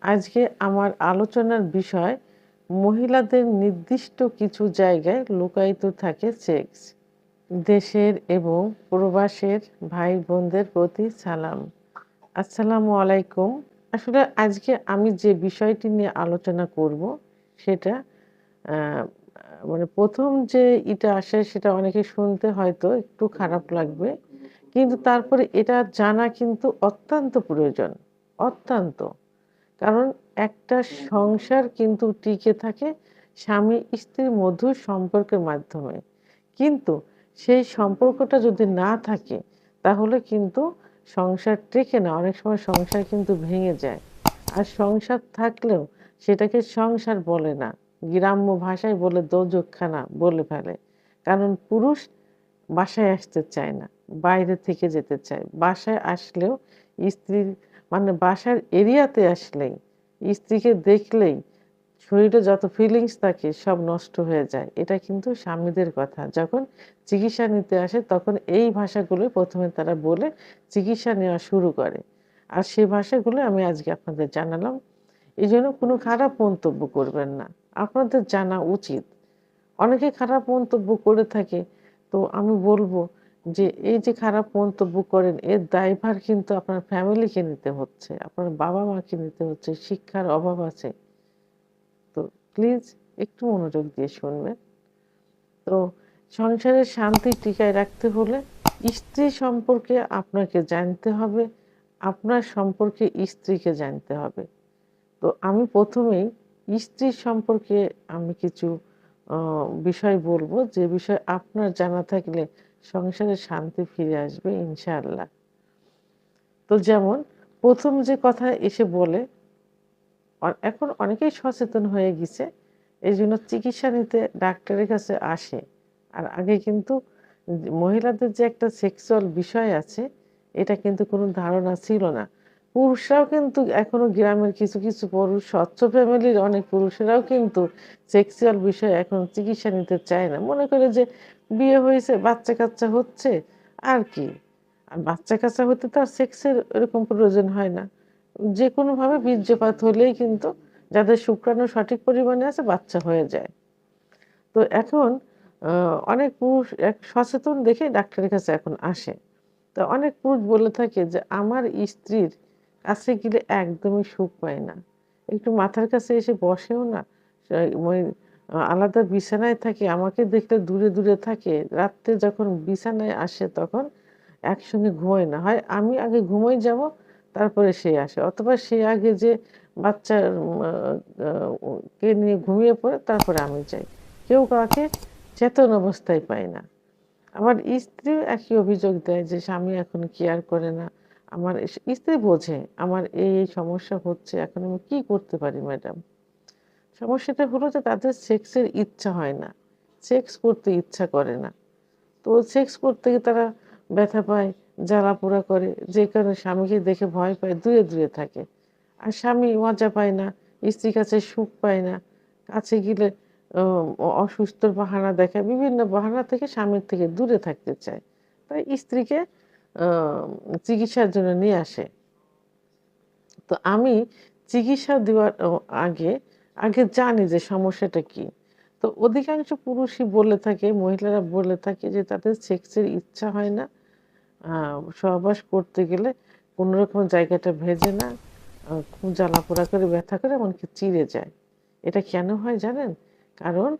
আজকে আমার আলোচনার বিষয় মহিলাদের নির্দিষ্ট কিছু জায়গায় লুকায়িত থাকে সেক্স। দেশের এবং প্রবাসের ভাই বোনদের প্রতি সালাম। আসসালামু আলাইকুম। আসলে আজকে আমি যে বিষয়টি নিয়ে আলোচনা করব সেটা আ মানে ১ম যে আসে সেটা অনেকে শুনতে হয়তো একটু খারাপ লাগবে। কিন্তু তারপরে এটা জানা কিন্তু অত্যন্ত প্রয়োজন। অত্যন্ত। কারণ একটা সংসার কিন্তু টিকে থাকে স্বামী-স্ত্রীর মধুর সম্পর্কের মাধ্যমে। কিন্তু সেই সম্পর্কটা যদি না থাকে তাহলে কিন্তু সংসার টেকে না। অনেক সময় সংসার কিন্তু ভেঙে যায়। আর সংসার থাকলেও সেটাকে সংসার বলে না। গ্রাম্য ভাষায় বলে দোজখখানা বলে ফেলে। কারণ পুরুষ বাসায় আসতে চায় না। বাইরে থেকে যেতে চায়। বাসায় আসলেও স্ত্রীর বাসার এরিয়াতে আসলেই, স্ত্রীকে দেখলেই শরীরে যত ফিলিংস থাকে সব নষ্ট হয়ে যায়। এটা কিন্তু স্বামীদের কথা। যখন চিকিৎসা নিতে আসে তখন এই ভাষাগুলো ১ম এ তারা বলে চিকিৎসা নেওয়া শুরু করে। আর সে ভাষাগুলো আমি আজকে আপনাদের জানালাম। এজন্য কোনো খারাপ মন্তব্য করবেন না। আপনাদের জানা উচিত। অনেকে খারাপ মন্তব্য করে থাকে। তো আমি বলব যে এই যে খারাপ মন্তব্য করেন এর দায়ভার কিন্তু আপনার ফ্যামিলিকে নিতে হচ্ছে। আপনার বাবা-মাকে নিতে হচ্ছে। শিক্ষার অভাব আছে। তো প্লিজ একটু মনোযোগ দিয়ে শুনবেন। তো সংসারের শান্তি টিকায় রাখতে হলে স্ত্রী সম্পর্কে আপনাকে জানতে হবে, আপনার সম্পর্কে স্ত্রীকে জানতে হবে। তো আমি ১ম এই স্ত্রীর সম্পর্কে আমি কিছু অ বিষয় বলব, যে বিষয় আপনার জানা থাকলে সংসারে শান্তি ফিরে আসবে ইনশাআল্লাহ। তো যেমন ১ম যে কথা এসে বলে, এখন অনেকেই সচেতন হয়ে গেছে। এজন্য চিকিৎসা নিতে ডাক্তারের কাছে আসে। আর আগে কিন্তু মহিলাদের যে একটা সেক্সুয়াল বিষয় আছে, এটা কিন্তু কোনো ধারণা ছিল না। পুরুষরাও কিন্তু এখনো গ্রামের কিছু পুরুষ, স্বচ্ছ ফ্যামিলির অনেক পুরুষেরাও কিন্তু সেক্সুয়াল বিষয়ে এখন চিকিৎসা নিতে চায় না। মনে করে যে বিয়ে হয়েছে, বাচ্চা-কাচ্চা হচ্ছে, আর কি? আর বাচ্চা-কাচ্চা হতে তো আর সেক্সের এরকম প্রয়োজন হয় না। যেকোনোভাবে বীর্যপাত হলেই কিন্তু যাদের শুক্রাণু সঠিক পরিমাণে আছে বাচ্চা হয়ে যায়। তো এখন আ অনেক পুরুষ সচেতন দেখে ডাক্তারের কাছে এখন আসে। তো অনেক পুরুষ বলে থাকে যে, "আমার স্ত্রীর কাছে গেলে একদমই সুখ পাই না। একটু মাথার কাছে এসে বসেও না। ওই আলাদা বিছানায় থাকে, আমাকে দেখলে দূরে থাকে। রাত্রে যখন বিছানায় আসে তখন একসঙ্গে ঘুমাই না। হয় আমি আগে ঘুমাই যাব, তারপরে সে আসে। অথবা সে আগে যে বাচ্চার আ আ কে নিয়ে ঘুমিয়ে পড়ে, তারপরে আমি যাই। কেউ কাউকে চেতন অবস্থায় পাই না।" আমার স্ত্রীও একই অভিযোগ দেয় যে, "স্বামী এখন কেয়ার করে না।" আমার স্ত্রী বোঝে আমার এই সমস্যা হচ্ছে। এখন আমি কি করতে পারি ম্যাডাম? সমস্যাটা হলো যে তাদের সেক্সের ইচ্ছা হয় না। সেক্স করতে ইচ্ছা করে না। তো সেক্স করতে গিয়ে তারা ব্যথা পায়, জ্বালা-পোড়া করে। যে কারণে স্বামীকে দেখে ভয় পায়, দূরে থাকে। আর স্বামী মজা পায় না, স্ত্রীর কাছে সুখ পায় না। কাছে গেলে অসুস্থর বাহানা দেখায়। বিভিন্ন বাহানা থেকে স্বামীর থেকে দূরে থাকতে চায়। তাই স্ত্রীকে আ চিকিৎসার জন্য নিয়ে আসে। তো আমি চিকিৎসা দেওয়ার আগে জানি যে সমস্যাটা কি। তো অধিকাংশ পুরুষই বলে থাকে, মহিলারা বলে থাকে যে তাদের সেক্সের ইচ্ছা হয় না। আ সহবাস করতে গেলে কোনরকম জায়গাটা ভেজে না। খুব জ্বালা-পোড়া করে, ব্যথা করে, এমনকি চিড়ে যায়। এটা কেন হয় জানেন? কারণ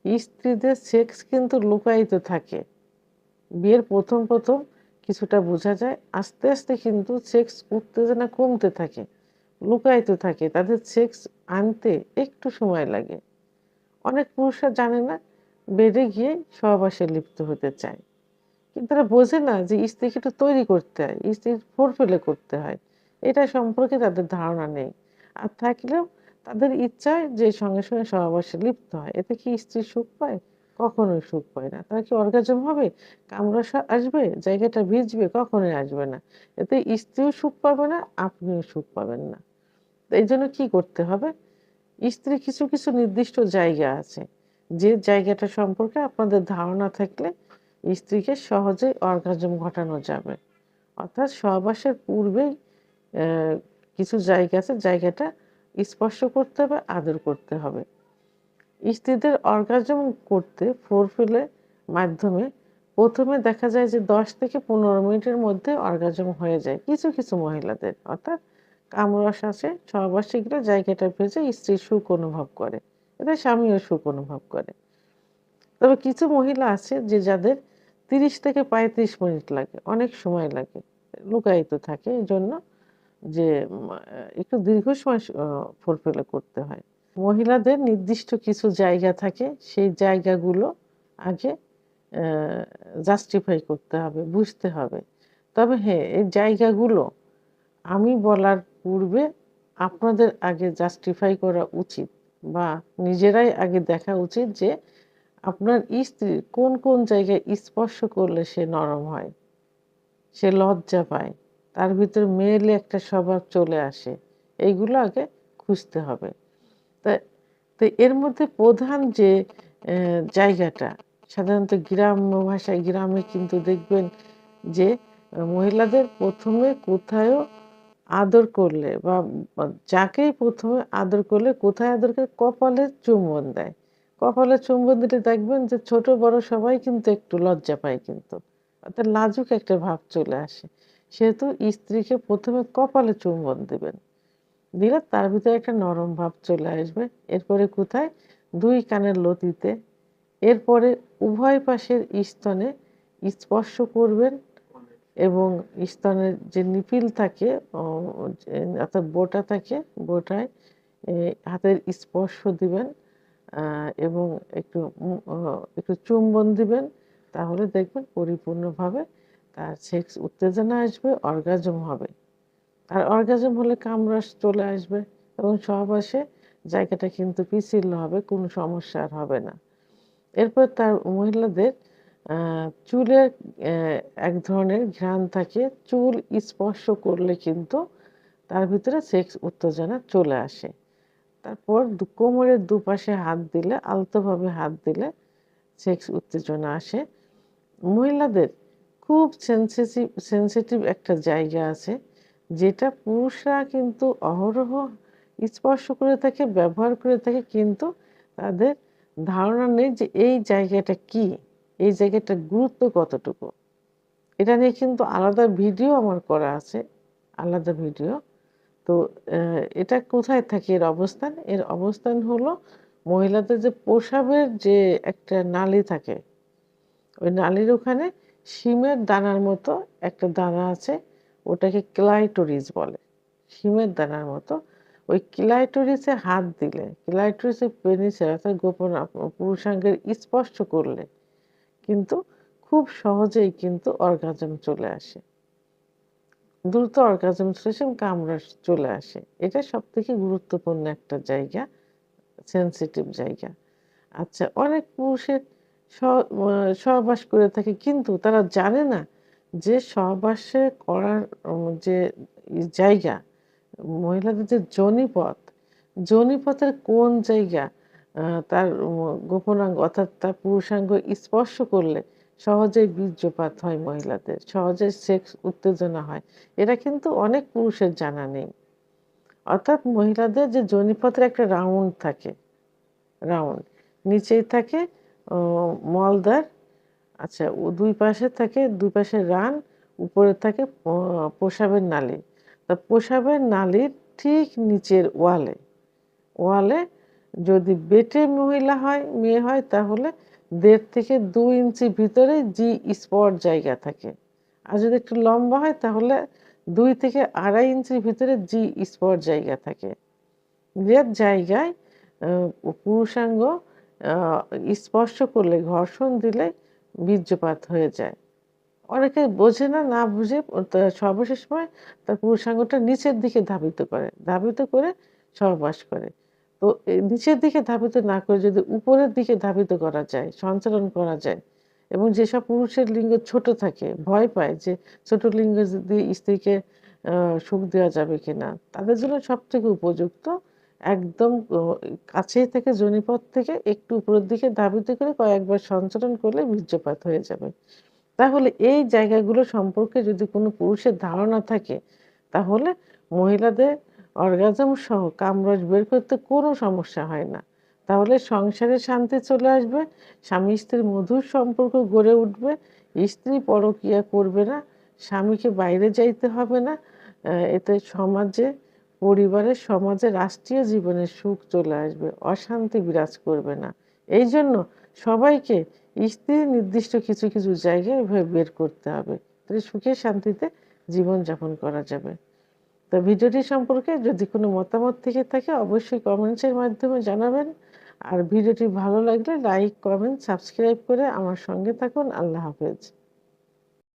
স্ত্রীদের সেক্স কিন্তু লুকায়িত থাকে। বিয়ের ১ম কিছুটা বোঝা যায়। আস্তে কিন্তু সেক্স উত্তেজনা কমতে থাকে। লুকায়িত থাকে। তাদের সেক্স আনতে একটু সময় লাগে। অনেক পুরুষরা জানে না, বেডে গিয়ে সহবাসে লিপ্ত হতে চায়। কিন্তু তারা বোঝে না যে স্ত্রীকে একটু তৈরি করতে হয়। স্ত্রীর ফোরফিলে করতে হয়। এটা সম্পর্কে তাদের ধারণা নেই। আর থাকলেও তাদের ইচ্ছা হয় যে সঙ্গে সহবাসে লিপ্ত হয়। এতে কি স্ত্রী সুখ পায়? কখনোই সুখ পায় না। তার কি অর্গাজম হবে? কামড়া আসবে? জায়গাটা ভিজবে? কখনোই আসবে না। এতে স্ত্রীও সুখ পাবে না, আপনিও সুখ পাবেন না। তো এইজন্য কি করতে হবে? স্ত্রীর কিছু নির্দিষ্ট জায়গা আছে। যে জায়গাটা সম্পর্কে আপনাদের ধারণা থাকলে স্ত্রীকে সহজেই অর্গাজম ঘটানো যাবে। অর্থাৎ সহবাসের পূর্বেই অ্যা কিছু জায়গা আছে, জায়গাটা স্পর্শ করতে হবে, আদর করতে হবে। স্ত্রীদের অর্গাজম করতে ফোরপ্লের মাধ্যমে প্রথমে দেখা যায় যে 10 থেকে 15 মিনিটের মধ্যে অর্গাজম হয়ে যায় কিছু কিছু মহিলাদের। অর্থাৎ কামরস আসে, সহবাসে গেলে জায়গাটা ভেজে স্ত্রী সুখ অনুভব করে। এতে স্বামীও সুখ অনুভব করে। তবে কিছু মহিলা আছে যে যাদের 30 থেকে 35 মিনিট লাগে, অনেক সময় লাগে। লুকায়িত থাকে এজন্য যে একটু দীর্ঘ সময় ফোরপ্লে করতে হয়। মহিলাদের নির্দিষ্ট কিছু জায়গা থাকে, সেই জায়গাগুলো আগে জাস্টিফাই করতে হবে, বুঝতে হবে। তবে হ্যাঁ, এই জায়গাগুলো আমি বলার পূর্বে আপনাদের আগে জাস্টিফাই করা উচিত বা নিজেরাই আগে দেখা উচিত যে আপনার স্ত্রীর কোন কোন জায়গায় স্পর্শ করলে সে নরম হয়, সে লজ্জা পায়, তার ভিতর মেয়েলি একটা স্বভাব চলে আসে, এইগুলো আগে খুঁজতে হবে। তা তো এর মধ্যে প্রধান যে জায়গাটা সাধারণত গ্রাম্য ভাষায়, গ্রামে কিন্তু দেখবেন যে মহিলাদের প্রথমে কোথায়ও আদর করলে বা যাকেই প্রথমে আদর করলে কোথায় আদর করে, কপালে চুম্বন দেয়। কপালে চুম্বন দিলে দেখবেন যে ছোট বড় সবাই কিন্তু একটু লজ্জা পায় কিন্তু। অর্থাৎ লাজুক একটা ভাব চলে আসে। সেহেতু স্ত্রীকে প্রথমে কপালে চুম্বন দিবেন। দিলে তার ভিতরে একটা নরম ভাব চলে আসবে। এরপরে কোথায়? 2 কানের লতিতে। এরপরে উভয় পাশের স্তনে স্পর্শ করবেন এবং স্তনের যে নিপিল থাকে অর্থাৎ বোঁটা থাকে, বোঁটায় হাতের স্পর্শ দিবেন এবং একটু চুম্বন দিবেন। তাহলে দেখবেন পরিপূর্ণভাবে তার সেক্স উত্তেজনা আসবে, অর্গাজম হবে। আর অর্গাজম হলে কামরাস চলে আসবে এবং সহবাসে জায়গাটা কিন্তু পিচ্ছিল হবে, কোনো সমস্যা আর হবে না। এরপর তার মহিলাদের চুলের এক ধরনের ঘ্রাণ থাকে। চুল স্পর্শ করলে কিন্তু তার ভিতরে সেক্স উত্তেজনা চলে আসে। তারপর কোমরের দুপাশে হাত দিলে, আলতোভাবে হাত দিলে সেক্স উত্তেজনা আসে। মহিলাদের খুব সেনসিটিভ একটা জায়গা আছে, যেটা পুরুষরা কিন্তু অহরহ স্পর্শ করে থাকে, ব্যবহার করে থাকে, কিন্তু তাদের ধারণা নেই যে এই জায়গাটা কি, এই জায়গাটার গুরুত্ব কতটুকু। এটা নিয়ে কিন্তু আলাদা ভিডিও আমার করা আছে, আলাদা ভিডিও। তো এটা কোথায় থাকে এর অবস্থান? এর অবস্থান হলো মহিলাদের যে প্রস্রাবের যে একটা নালী থাকে, ওই নালীর ওখানে শিমের দানার মতো একটা দানা আছে, ওটাকে ক্লাইটোরিস বলে। শিমের দানার মতো ওই ক্লাইটোরিসে হাত দিলে, ক্লাইটোরিসের পেনিসে অর্থাৎ গোপন পুরুষাঙ্গের স্পর্শ করলে কিন্তু খুব সহজেই কিন্তু অর্গাজম চলে আসে, দ্রুত অর্গাজম চলে আসে এবং কামড়াস চলে আসে। এটা সবথেকে গুরুত্বপূর্ণ একটা জায়গা, সেনসিটিভ জায়গা। আচ্ছা, অনেক পুরুষের সহবাস করে থাকে কিন্তু তারা জানে না যে সহবাসে করার যে জায়গা, মহিলাদের যে যোনিপথ, যোনিপথের কোন জায়গা তার গোপনাঙ্গ অর্থাৎ তার পুরুষাঙ্গ স্পর্শ করলে সহজেই বীর্যপাত হয় মহিলাদের, সহজে সেক্স উত্তেজনা হয়। এটা কিন্তু অনেক পুরুষের জানা নেই। অর্থাৎ মহিলাদের যে যোনিপথের একটা রাউন্ড থাকে, রাউন্ড নিচেই থাকে মলদ্বার, আচ্ছা ও দুই পাশে থাকে, দুই পাশে রান, উপরে থাকে প্রস্রাবের নালী। তা প্রস্রাবের নালীর ঠিক নিচের ওয়ালে, ওয়ালে যদি বেটে মহিলা হয়, মেয়ে হয়, তাহলে 1.5 থেকে 2 ইঞ্চি ভিতরে জি স্পট জায়গা থাকে। আর যদি একটু লম্বা হয় তাহলে 2 থেকে 2.5 ইঞ্চির ভিতরে জি স্পট জায়গা থাকে। যে জায়গায় পুরুষাঙ্গ স্পর্শ করলে, ঘর্ষণ দিলে বীর্যপাত হয়ে যায়। অনেকে বোঝে না, না বুঝে সর্বশেষ সময় তার পুরুষাঙ্গটা নিচের দিকে ধাবিত করে, ধাবিত করে সহবাস করে। তো নিচের দিকে ধাবিত না করে যদি উপরের দিকে ধাবিত করা যায়, সঞ্চালন করা যায়, এবং যেসব পুরুষের লিঙ্গ ছোট থাকে, ভয় পায় যে ছোট লিঙ্গ দিয়ে স্ত্রীকে সুখ দেওয়া যাবে কিনা, তাদের জন্য সবথেকে উপযুক্ত একদম কাছেই থেকে যোনিপথ থেকে একটু উপরের দিকে ধাবিত করে কয়েকবার সঞ্চালন করলে বীর্যপাত হয়ে যাবে। তাহলে এই জায়গাগুলো সম্পর্কে যদি কোনো পুরুষের ধারণা থাকে, তাহলে মহিলাদের অর্গাজম সহ কামরস বের করতে কোনো সমস্যা হয় না। তাহলে সংসারে শান্তি চলে আসবে, স্বামী স্ত্রীর মধুর সম্পর্ক গড়ে উঠবে, স্ত্রী পরকীয়া করবে না, স্বামীকে বাইরে যাইতে হবে না। এতে সমাজে, পরিবারে, সমাজে, রাষ্ট্রীয় জীবনে সুখ চলে আসবে, অশান্তি বিরাজ করবে না। এই জন্য সবাইকে স্ত্রীর নির্দিষ্ট কিছু কিছু জায়গায় এভাবে বের করতে হবে, তাহলে সুখে শান্তিতে জীবনযাপন করা যাবে। তো ভিডিওটি সম্পর্কে যদি কোনো মতামত থেকে থাকে অবশ্যই কমেন্টসের মাধ্যমে জানাবেন। আর ভিডিওটি ভালো লাগলে লাইক, কমেন্ট, সাবস্ক্রাইব করে আমার সঙ্গে থাকুন। আল্লাহ হাফেজ।